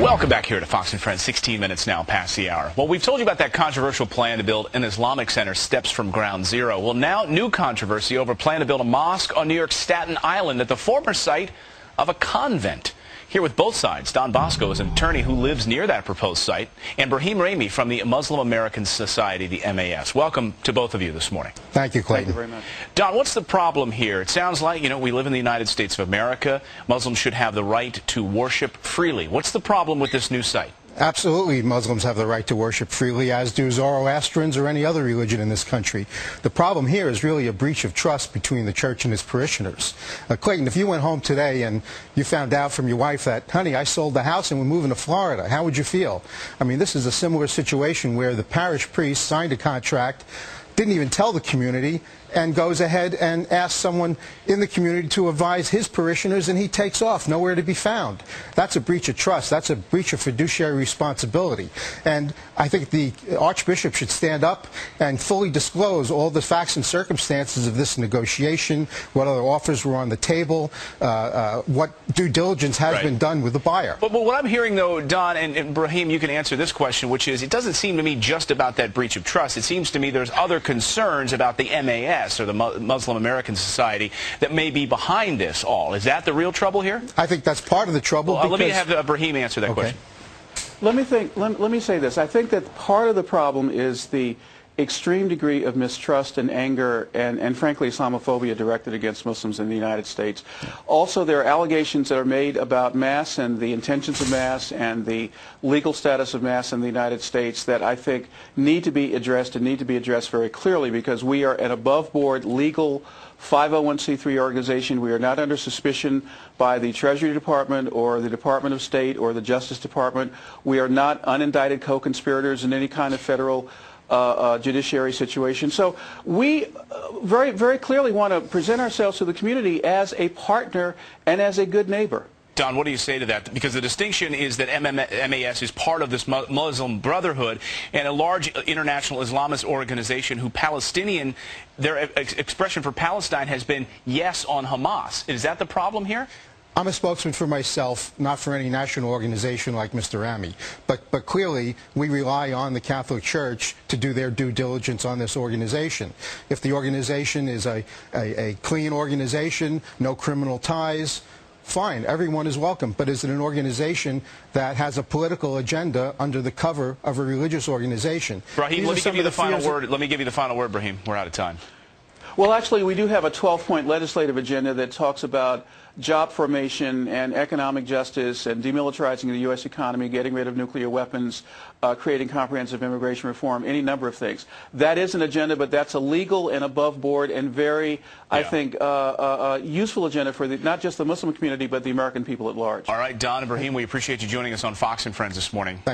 Welcome back here to Fox and Friends, 16 minutes now past the hour. Well, we've told you about that controversial plan to build an Islamic center steps from ground zero. Well, now new controversy over a plan to build a mosque on New York's Staten Island at the former site of a convent. Here with both sides, Don Bosco is an attorney who lives near that proposed site, and Brahim Ramey from the Muslim American Society, the MAS. Welcome to both of you this morning. Thank you, Clayton. Thank you very much. Don, what's the problem here? It sounds like, we live in the United States of America. Muslims should have the right to worship freely. What's the problem with this new site? Absolutely, Muslims have the right to worship freely, as do Zoroastrians or any other religion in this country. The problem here is really a breach of trust between the church and its parishioners. Clayton, if you went home today and you found out from your wife that, honey, I sold the house and we're moving to Florida, how would you feel? I mean, this is a similar situation where the parish priest signed a contract, didn't even tell the community, and goes ahead and asks someone in the community to advise his parishioners, and he takes off, nowhere to be found. That's a breach of trust. That's a breach of fiduciary responsibility. And I think the Archbishop should stand up and fully disclose all the facts and circumstances of this negotiation, what other offers were on the table, what due diligence has been done with the buyer. But what I'm hearing, though, Don, and Brahim, you can answer this question, which is, it doesn't seem to me just about that breach of trust. It seems to me there's other concerns about the MAS, or the Muslim American Society, that may be behind this all. Is that the real trouble here? I think that's part of the trouble. Well, let me have Brahim answer that question. Let me say this. I think that part of the problem is the extreme degree of mistrust and anger and frankly Islamophobia directed against Muslims in the United States. Also, there are allegations that are made about Mass and the intentions of Mass and the legal status of Mass in the United States that I think need to be addressed and need to be addressed very clearly, because we are an above-board legal 501c3 organization. We are not under suspicion by the Treasury Department or the Department of State or the Justice Department. We are not unindicted co-conspirators in any kind of federal judiciary situation. So we very, very clearly want to present ourselves to the community as a partner and as a good neighbor. Don, what do you say to that? Because the distinction is that MAS is part of this Muslim Brotherhood and a large international Islamist organization who their expression for Palestine has been yes on Hamas. Is that the problem here? I'm a spokesman for myself, not for any national organization like Mr. Ramey. But clearly, we rely on the Catholic Church to do their due diligence on this organization. If the organization is a clean organization, no criminal ties, fine, everyone is welcome. But is it an organization that has a political agenda under the cover of a religious organization? Brahim, let me give you the final word. Let me give you the final word, Brahim. We're out of time. Well, actually, we do have a 12-point legislative agenda that talks about job formation and economic justice and demilitarizing the U.S. economy, getting rid of nuclear weapons, creating comprehensive immigration reform, any number of things. That is an agenda, but that's a legal and above board and very, I think, useful agenda for not just the Muslim community, but the American people at large. All right, Don and Brahim, we appreciate you joining us on Fox and Friends this morning. Thank you.